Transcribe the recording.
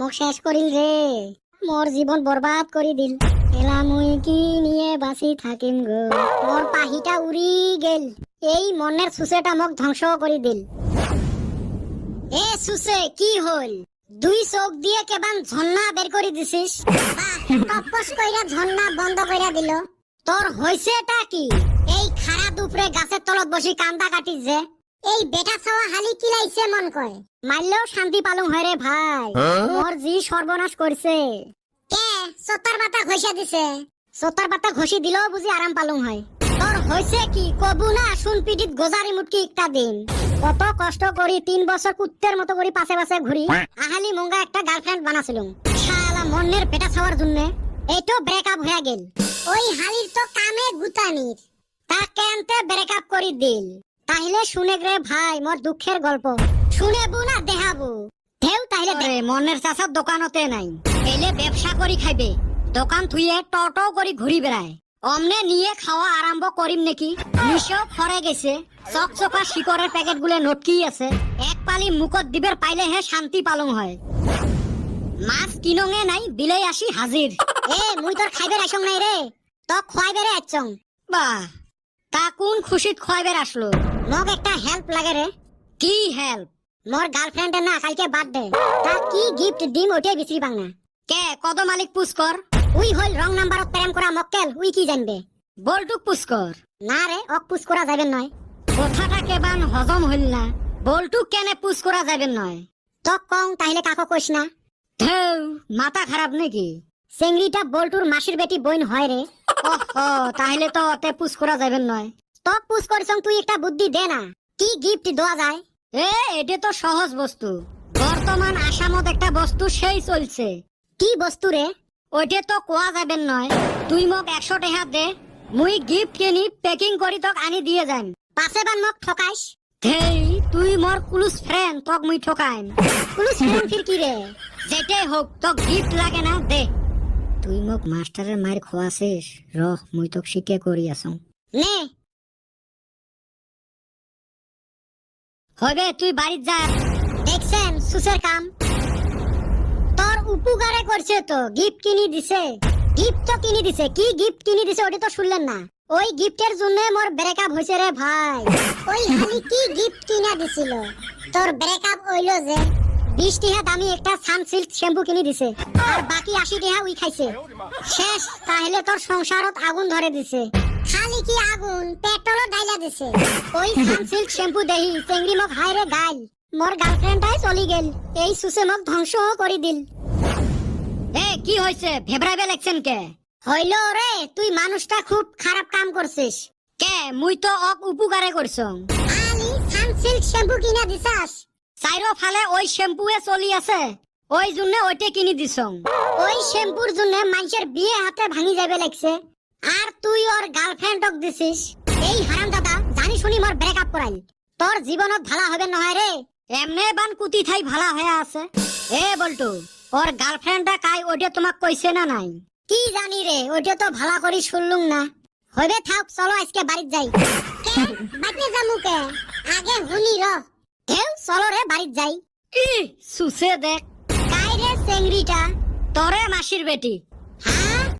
মোক শেষ করিল রে, মোর জীবন বরবাদ করি দিল। এলা মুই কি নিয়ে বাঁচি থাকিম গো, মোর পাহিটা উড়ি গেল। এই মনের সুসেটা মোক ধ্বংস করি দিল। এ সুসে কি হল? দুই চোখ দিয়ে কেবান ঝর্ণা বের করে দিছিস। টপস কইরা ঝর্ণা বন্ধ কইরা দিল। তোর হইছেটা কি? এই খাড়া দুপুরে গাছের তলত বসি কান্দা কাটিস যে। এই বেটা ছাওয়া হালি কিলাইছে মন কয়। মারলেও শান্তি পালুম হয় রে ভাই। মোর জি সর্বনাশ করছে। কে সোতার বাতা ঘষা দিছে? সোতার বাতা ঘষি দিলেও বুঝি আরাম পালুম হয়। তোর হইছে কি কবু না শুন পিটিত গোজারি মুটকি একটা দিন। কত কষ্ট করি 3 বছর কুত্তের মতো করি পাশে পাশে ঘুরি। আহালি মঙ্গা একটা গার্লফ্রেন্ড বানাছিলাম। শালা মনের পেটা ছাওয়ার জন্য এইটো ব্রেকআপ হয়ে গেল। ওই হালির তো কামে গুতানির। তা কেনতে ব্রেকআপ করি দিল? তাহলে শুনে রে ভাই মোর দুঃখের গল্প। শুনেবু না দেখাবো? দেও তাহলে দে। মনের চাষার দোকানতে নাই, এলে ব্যবসা করি খাইবে। দোকান থুইয়ে টটো করি ঘুরি বেড়ায়। অমনে নিয়ে খাওয়া আরম্ভ করিম নাকি? নিশও খরে গেছে। চকচকা শিকরের প্যাকেট গুলো নটকি আছে। এক পালি মুখত দিবের পাইলে হে শান্তি পালং হয়। মাছ কিনঙে নাই, বিলাই আসি হাজির। এ মুই তোর খাইবে আসং নাই রে, তো খোয়াইবে রে আচং। বাহ, তা কোন খুশিত খোয়াইবে আসলো? মোক একটা হেল্প লাগে রে। কি হেল্প? মোর গার্লফ্রেন্ডের না কালকে বার্থডে। তা কি গিফট দিম ওটাই বিচরি পাং না। কে কদ মালিক পুষ্কর? উই হইল রং নাম্বারত প্রেম করা মক্কেল, উই কি জানবে? বলটুক পুষ্কর? না রে, অক পুষ করা যাবেন নয়। কথাটা কেবান হজম হইল না। বলটুক কেনে পুষ করা যাবেন নয়? তো কং তাহলে কাকো কইস না। ধেউ, মাথা খারাপ নাকি? চেংড়িটা বলটুর মাসির বেটি বইন হয় রে। ওহো, তাহলে তো অতে পুষ করা যাবেন নয়। তো পুষ করছং, তুই একটা বুদ্ধি দে না। কি গিফট দেওয়া যায়? এটা তো সহজ বস্তু। বর্তমান আসামত একটা বস্তু সেই চলছে। কি বস্তু রে? ওইটা তো কোয়া যাবেন নয়। তুই মোক 100 টাকা দে, মুই গিফট কিনি প্যাকিং করি তোক আনি দিয়ে যাম। পাছে বান মোক ঠকাইস? হেই, তুই মোর ক্লোজ ফ্রেন্ড, তোক মুই ঠকাইম। ক্লোজ ফ্রেন্ড ফির কি রে? যেটাই হোক, তোক গিফট লাগে না, দে। তুই মোক মাস্টারের মায়ের খোয়াছিস, রহ মুই তোক শিখে করি আসং। নে হবে, তুই বাড়িত যা। দেখছেন সুসের কাম? তোর উপকারে করছে তো, গিফট কিনি দিছে। গিফট তো কিনি দিছে, কি গিফট কিনি দিছে ওটা তো শুনলেন না? ওই গিফটের জন্য মোর ব্রেকআপ হইছে রে ভাই। ওই হালি কি গিফট কিনা দিছিল? তোর ব্রেকআপ হইলো যে 20 টাকা দামি একটা সানসিল্ক শ্যাম্পু কিনি দিছে, আর বাকি 80 টাকা উই খাইছে। শেষ। তাহলে তোর সংসারত আগুন ধরে দিছে। খালি কি আগুন, পেট্রোলও ডাইলা দিছে। ওই সানসিল্ক শ্যাম্পু দেহি চেংড়ি মোক হাইরে গাইল। মোর গার্লফ্রেন্ডটাই চলি গেল। এই সুসে মোক ধ্বংস করে দিল। এ কি হইছে? ভেবরাইবে লাগছেন কে? হইলো রে, তুই মানুষটা খুব খারাপ কাম করছিস। কে? মুই তো অক উপকারে করছং। আলি সানসিল্ক শ্যাম্পু কিনা দিছাস? চাইরো ফালে ওই শ্যাম্পুয়ে চলি আছে, ওই জন্য ওইটা কিনি দিছং। ওই শ্যাম্পুর জন্য মানুষের বিয়ে হাতে ভাঙি যাবে লাগছে, আর তুই ওর গার্লফ্রেন্ডক দিছিস। এই হারাম দাদা জানি শুনি মোর ব্রেকআপ করাইল। তোর জীবনত ভালা হবে নহয় রে। এমনে বান কুতি ঠাই ভালা হয়ে আছে। এ বলটু, ওর গার্লফ্রেন্ডটা কাই ওইটা তোমাক কইছে না নাই? কি জানি রে, ওইটা তো ভালা করি শুনলুম না। হইবে থাক, চলো আজকে বাড়িত যাই। বাড়িতে যামু কে? আগে হুনি র। দেও চলো রে বাড়িত যাই। সুসে দেখ কাই রে চেংড়িটা? তোরে মাসির বেটি।